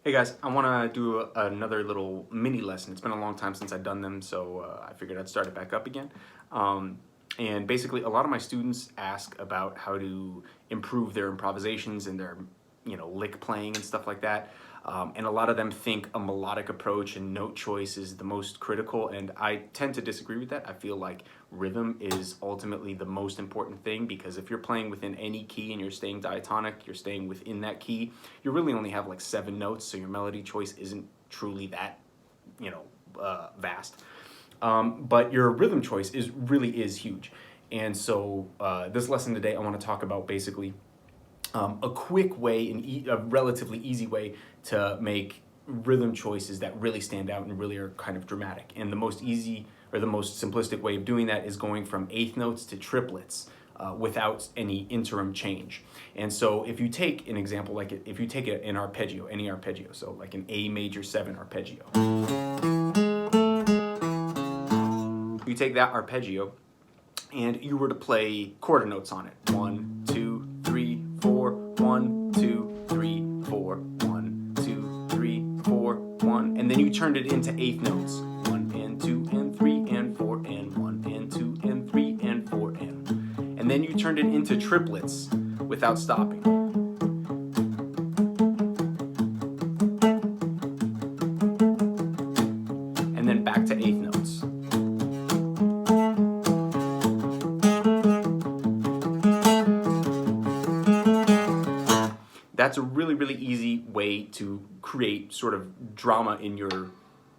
Hey guys, I want to do another little mini lesson. It's been a long time since I've done them, so I figured I'd start it back up again. And basically, a lot of my students ask about how to improve their improvisations and their, lick playing and stuff like that. And a lot of them think a melodic approach and note choice is the most critical, and I tend to disagree with that. I feel like rhythm is ultimately the most important thing, because if you're playing within any key and you're staying diatonic, you're staying within that key, you really only have like 7 notes, so your melody choice isn't truly that, vast. But your rhythm choice really is huge. And so this lesson today, I want to talk about basically a quick way and a relatively easy way to make rhythm choices that really stand out and really are kind of dramatic. And the most easy or the most simplistic way of doing that is going from eighth notes to triplets without any interim change. And so if you take an example, like if you take an arpeggio, any arpeggio, so like an A major 7 arpeggio. You take that arpeggio and you were to play quarter notes on it. 1, 2, 3, 4, 1, 2, 3, 4, 1, 2, 3, 4, 1. And then you turned it into eighth notes. 1 and 2 and 3 and 4 and 1 and 2 and 3 and 4 and then you turned it into triplets without stopping. And then back to eighth notes. That's a really easy way to create sort of drama in your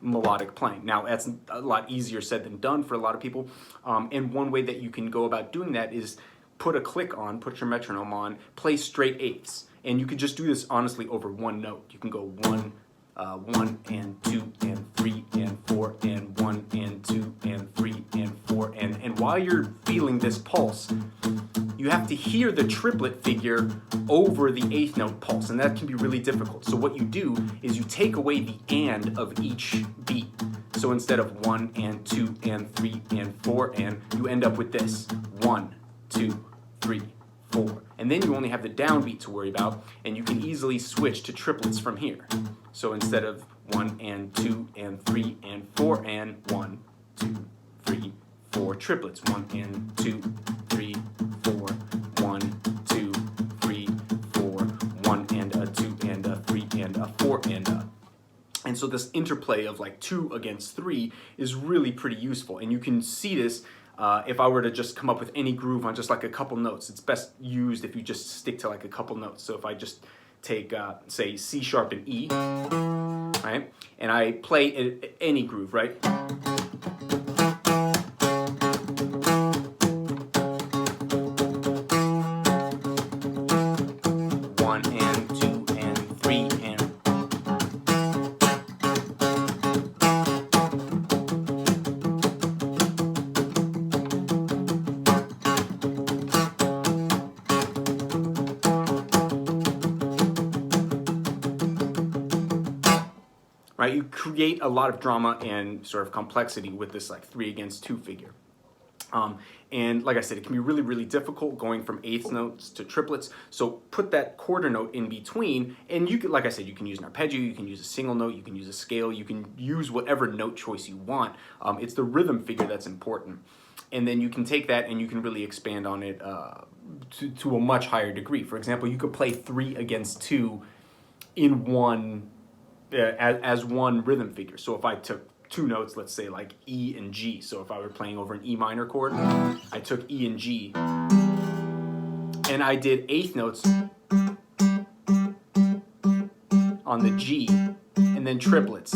melodic playing. Now, that's a lot easier said than done for a lot of people. And one way that you can go about doing that is put your metronome on, play straight eighths. And you can just do this honestly over one note. You can go 1, 1 and 2 and 3 and 4 and 1 and 2 and 3 and 4 and while you're feeling this pulse, you have to hear the triplet figure over the eighth note pulse, and that can be really difficult. So what you do is you take away the and of each beat. So instead of 1 and 2 and 3 and 4 and, you end up with this: 1, 2, 3, 4. And then you only have the downbeat to worry about, and you can easily switch to triplets from here. So instead of 1 and 2 and 3 and 4 and 1, 2, 3, 4 triplets. 1 and 2, 3, 4, 1, 2, 3, 4, 1 and a 2 and a 3 and a 4 and a. And so this interplay of like 2 against 3 is really pretty useful. And you can see this if I were to just come up with any groove on just like a couple notes. It's best used if you just stick to like a couple notes. So if I just take, say, C sharp and E, right? And I play any groove, right? Right, you create a lot of drama and sort of complexity with this like 3 against 2 figure. And like I said, it can be really difficult going from eighth notes to triplets. So put that quarter note in between, and you can, like I said, you can use an arpeggio, you can use a single note, you can use a scale, you can use whatever note choice you want. It's the rhythm figure that's important. And then you can take that and you can really expand on it to a much higher degree. For example, you could play 3 against 2 in one as one rhythm figure. So if I took 2 notes, let's say like E and G, so if I were playing over an E minor chord, I took E and G, and I did eighth notes on the G, and then triplets.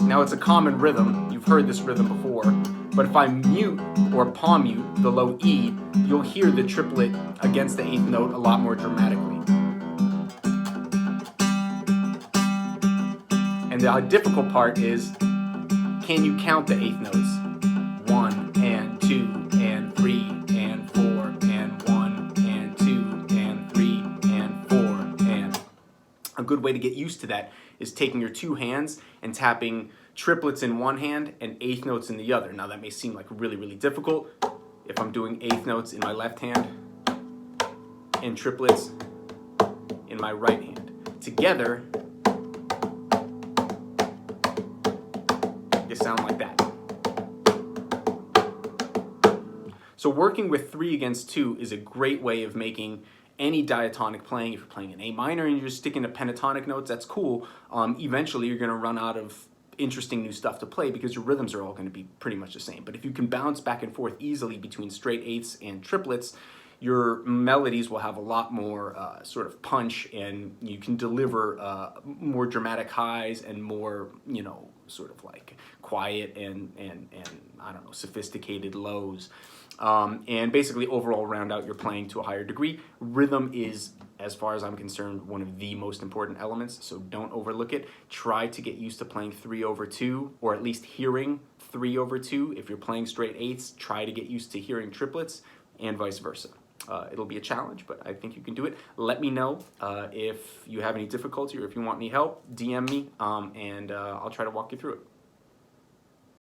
Now it's a common rhythm, you've heard this rhythm before, but if I mute or palm mute the low E, you'll hear the triplet against the eighth note a lot more dramatically. And the difficult part is, can you count the eighth notes? 1 and 2 and 3 and 4 and 1 and 2 and 3 and 4 and. A good way to get used to that is taking your 2 hands and tapping triplets in one hand and eighth notes in the other. Now that may seem like really, really difficult if I'm doing eighth notes in my left hand and triplets in my right hand. Together, they sound like that. So working with 3 against 2 is a great way of making any diatonic playing. If you're playing an A minor and you're just sticking to pentatonic notes, that's cool. Eventually you're going to run out of interesting new stuff to play because your rhythms are all going to be pretty much the same. But if you can bounce back and forth easily between straight eighths and triplets, your melodies will have a lot more sort of punch, and you can deliver more dramatic highs and more, you know, sort of like quiet and I don't know, sophisticated lows. And basically overall round out your playing to a higher degree. Rhythm is, as far as I'm concerned, one of the most important elements, so don't overlook it. Try to get used to playing 3/2, or at least hearing 3/2. If you're playing straight eighths, try to get used to hearing triplets, and vice versa. It'll be a challenge, but I think you can do it. Let me know if you have any difficulty or if you want any help. DM me, and I'll try to walk you through it.